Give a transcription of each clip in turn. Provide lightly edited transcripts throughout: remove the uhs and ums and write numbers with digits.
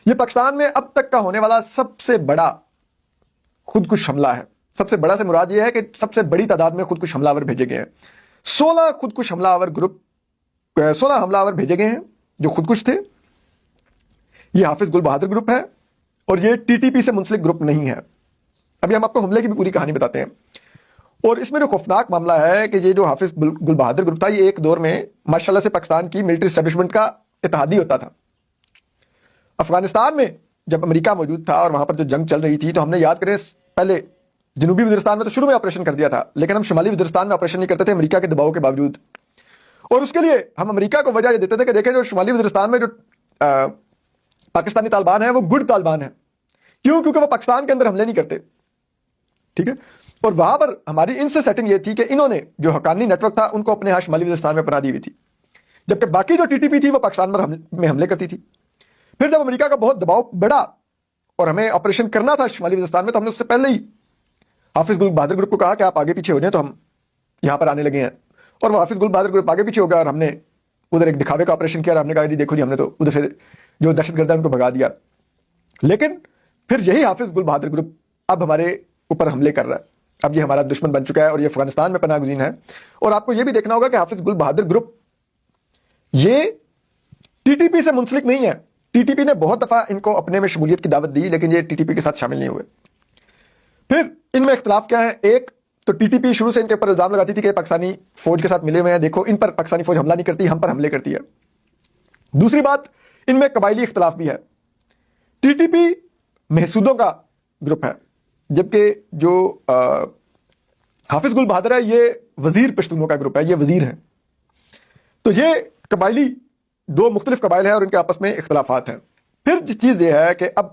یہ پاکستان میں اب تک کا ہونے والا سب سے بڑا خودکش حملہ ہے. سب سے بڑا سے مراد یہ ہے کہ سب سے بڑی تعداد میں خودکش حملہ آور بھیجے گئے ہیں. 16 خودکش حملہ آور گروپ 16 حملہ آور بھیجے گئے ہیں جو خودکش تھے. یہ حافظ گل بہادر گروپ ہے اور یہ ٹی ٹی پی سے منسلک گروپ نہیں ہے. ابھی ہم آپ کو حملے کی بھی پوری کہانی بتاتے ہیں. اور اس میں جو خوفناک معاملہ ہے کہ یہ جو حافظ گل بہادر گروپ تھا، یہ ایک دور میں ماشاءاللہ سے پاکستان کی ملٹری اسٹیبلشمنٹ کا اتحادی ہوتا تھا. افغانستان میں جب امریکہ موجود تھا اور وہاں پر جو جنگ چل رہی تھی تو ہم نے یاد کریں پہلے جنوبی وزیرستان میں تو شروع میں آپریشن کر دیا تھا، لیکن ہم شمالی وزیرستان میں آپریشن نہیں کرتے تھے امریکہ کے دباؤ کے باوجود. اور اس کے لیے ہم امریکہ کو وجہ یہ دیتے تھے کہ دیکھیں جو شمالی وزیرستان میں جو پاکستانی طالبان ہیں وہ گڈ طالبان ہیں. کیوں؟ کیونکہ وہ پاکستان کے اندر حملے نہیں کرتے. ٹھیک ہے. اور وہاں پر ہماری ان سے سیٹنگ یہ تھی کہ انہوں نے جو حقانی نیٹ ورک تھا ان کو اپنے ہاں شمالی وزیرستان میں پناہ دی ہوئی تھی، جبکہ باقی جو ٹی ٹی پی تھی وہ پاکستان میں حملے کرتی تھی. پھر جب امریکہ کا بہت دباؤ بڑھا اور ہمیں آپریشن کرنا تھا شمالی وزیرستان میں، تو ہم نے اس سے پہلے ہی حافظ گل بہادر گروپ کو کہا کہ آپ آگے پیچھے ہو جائیں، تو ہم یہاں پر آنے لگے ہیں. اور وہ حافظ گل بہادر گروپ آگے پیچھے ہو گیا اور ہم نے ادھر ایک دکھاوے کا آپریشن کیا اور ہم نے کہا جی دیکھو جی ہم نے تو ادھر سے جو دہشت گرد ہے ان کو بھگا دیا. لیکن پھر یہی حافظ گل بہادر گروپ اب ہمارے اوپر حملے کر رہا ہے. اب یہ ہمارا دشمن بن چکا ہے اور یہ افغانستان میں پناہ گزین ہے. اور آپ کو یہ بھی دیکھنا ہوگا کہ حافظ گل بہادر گروپ یہ ٹی ٹی پی سے منسلک نہیں ہے. ٹی ٹی پی نے بہت دفعہ ان کو اپنے میں شمولیت کی دعوت دی لیکن یہ ٹی ٹی پی کے ساتھ شامل نہیں ہوئے. پھر ان میں اختلاف کیا ہے؟ ایک تو ٹی ٹی پی شروع سے ان کے اوپر الزام لگاتی تھی کہ پاکستانی فوج کے ساتھ ملے ہوئے ہیں، دیکھو ان پر پاکستانی فوج حملہ نہیں کرتی، ہم پر حملے کرتی ہے. دوسری بات ان میں قبائلی اختلاف بھی ہے. ٹی ٹی پی محسودوں کا گروپ ہے جبکہ جو حافظ گل بہادر ہے یہ وزیر پشتونوں کا گروپ ہے، یہ وزیر ہیں. تو یہ قبائلی دو مختلف قبائل ہیں اور ان کے آپس میں اختلافات ہیں. پھر چیز یہ ہے کہ اب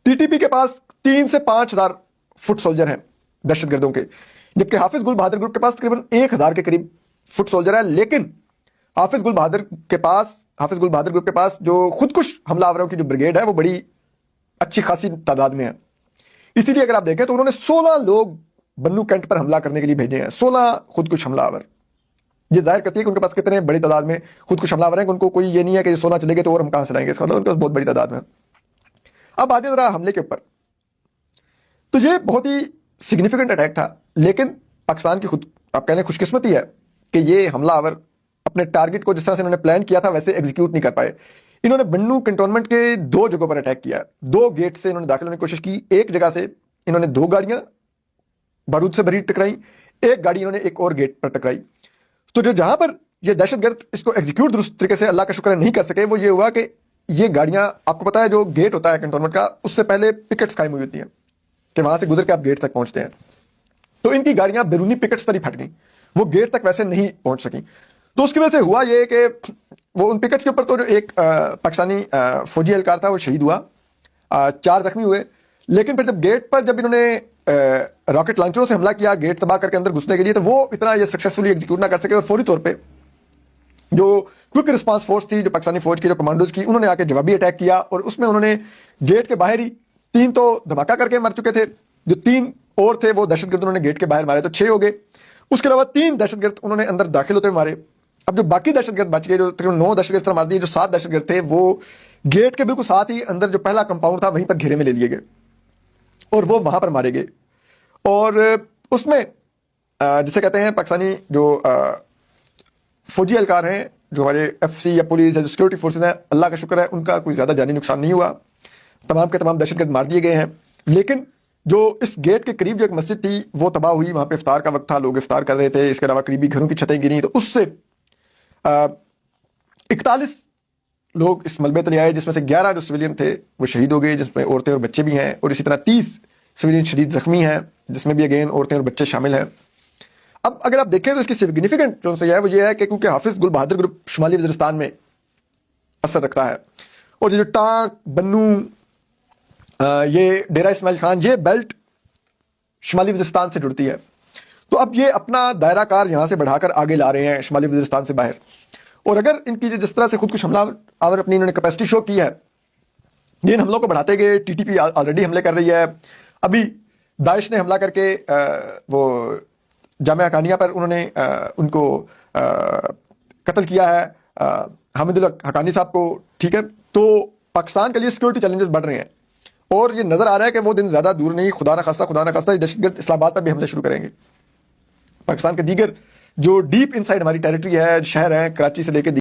ٹی ٹی پی کے پاس 3 سے 5 ہزار فٹ سولجر ہیں دہشت گردوں کے، جبکہ حافظ گل بہادر گروپ کے پاس تقریباً 1,000 کے قریب فٹ سولجر ہے. لیکن حافظ گل بہادر گروپ کے پاس جو خودکش حملہ آوروں کی جو بریگیڈ ہے وہ بڑی اچھی خاصی تعداد میں ہے. اسی لیے اگر آپ دیکھیں تو انہوں نے 16 لوگ بنو کینٹ پر حملہ کرنے کے لیے بھیجے ہیں. 16 خودکش حملہ آور. یہ ظاہر کرتی ہے کہ ان کے پاس کتنے بڑی تعداد میں خودکش حملہ آور ہیں کہ ان کو کوئی یہ نہیں ہے کہ 16 چلے گئے تو اور ہم کہاں سے لائیں گے، اس کا ان کے پاس بہت بڑی تعداد میں. اب آگے ذرا حملے کے اوپر، تو یہ بہت ہی سگنیفیکنٹ اٹیک تھا. لیکن پاکستان کی آپ کہہ لیں خوش قسمتی ہے کہ یہ حملہ آور اپنے ٹارگٹ کو جس طرح سے انہوں نے پلان کیا تھا ویسے ایگزیکیوٹ نہیں کر پائے. انہوں نے بنو کنٹونمنٹ کے 2 جگہوں پر اٹیک کیا. 2 گیٹ سے انہوں نے داخل ہونے کی کوشش کی. ایک جگہ سے انہوں نے 2 گاڑیاں بارود سے بھری ٹکرائی، ایک گاڑی انہوں نے ایک اور گیٹ پر ٹکرائی. تو جو جہاں پر یہ دہشت گرد اس کو ایگزیکیوٹ درست طریقے سے اللہ کا شکر ہے نہیں کر سکے، وہ یہ ہوا کہ یہ گاڑیاں آپ کو پتا ہے جو گیٹ ہوتا ہے کنٹونمنٹ کا اس سے پہلے پکٹس قائم ہوئی ہوتی ہیں کہ وہاں سے گزر کے آپ گیٹ تک پہنچتے ہیں. تو ان کی گاڑیاں بیرونی پکٹس پر ہی پھٹ گئیں، وہ گیٹ تک ویسے نہیں پہنچ سکیں. تو اس کی وجہ سے ہوا یہ کہ وہ ان پکٹس کے اوپر تو جو ایک پاکستانی فوجی اہلکار تھا وہ شہید ہوا، 4 زخمی ہوئے. لیکن پھر جب گیٹ پر جب انہوں نے راکٹ لانچروں سے حملہ کیا گیٹ تباہ کر کے اندر گھسنے کے لیے، تو وہ اتنا یہ سکسیسفلی ایگزیکیوٹ نہ کر سکے اور فوری طور پہ جو کوئک رسپانس فورس تھی جو پاکستانی فوج کی جو کمانڈوز کی، انہوں نے آ کے جوابی اٹیک کیا اور اس میں انہوں نے گیٹ کے باہر ہی 3 تو دھماکہ کر کے مر چکے تھے، جو 3 اور تھے وہ دہشت گرد انہوں نے گیٹ کے باہر مارے تو 6 ہو گئے. اس کے علاوہ 3 دہشت گرد انہوں نے اندر داخل ہوتے ہوئے مارے. اب جو باقی دہشت گرد بچ گئے جو تقریباً 9 دہشت گرد مار دیے، جو 7 دہشت گرد تھے وہ گیٹ کے بالکل ساتھ ہی اندر جو پہلا کمپاؤنڈ تھا وہیں پر گھیرے میں لے لیے گئے اور وہ وہاں پر مارے گئے. اور اس میں جسے کہتے ہیں پاکستانی جو فوجی اہلکار ہیں جو ہمارے ایف سی یا پولیس یا جو سیکورٹی فورسز ہیں، اللہ کا شکر ہے ان کا کوئی زیادہ جانی نقصان نہیں ہوا، تمام کے تمام دہشت گرد مار دیے گئے ہیں. لیکن جو اس گیٹ کے قریب جو ایک مسجد تھی وہ تباہ ہوئی، وہاں پہ افطار کا وقت تھا، لوگ افطار کر رہے تھے. اس کے علاوہ قریبی گھروں کی چھتیں گری تو اس سے 41 لوگ اس ملبے تلے آئے، جس میں سے 11 جو سویلین تھے وہ شہید ہو گئے، جس میں عورتیں اور بچے بھی ہیں. اور اسی طرح 30 سویلین شدید زخمی ہیں جس میں بھی اگین عورتیں اور بچے شامل ہیں. اب اگر آپ دیکھیں تو اس کی سگنیفیکنٹ جو ہے وہ یہ ہے کہ کیونکہ حافظ گل بہادر گروپ شمالی وزیرستان میں اثر رکھتا ہے اور جو ٹانک بنو یہ ڈیرہ اسماعیل خان یہ بیلٹ شمالی وزیرستان سے جڑتی ہے. تو اب یہ اپنا دائرہ کار یہاں سے بڑھا کر آگے لا رہے ہیں شمالی وزیرستان سے باہر. اور اگر ان کی جس طرح سے خودکش حملہ آور اپنی انہوں نے کیپیسٹی شو کی ہے، یہ ان حملوں کو بڑھاتے گئے. ٹی ٹی پی آلریڈی حملے کر رہی ہے. ابھی داعش نے حملہ کر کے وہ جامعہ حقانیہ پر انہوں نے ان کو قتل کیا ہے، حامد اللہ حقانی صاحب کو. ٹھیک ہے، تو پاکستان کے لیے سیکورٹی چیلنجز بڑھ رہے ہیں اور یہ نظر آ رہا ہے کہ وہ دن زیادہ دور نہیں، خدا نہ خواستہ دہشت گرد اسلام آباد پر بھی حملے شروع کریں گے۔ پاکستان کے دیگر جو ڈیپ انسائڈ ہماری ٹیریٹری ہے، شہر ہیں کراچی سے لے کے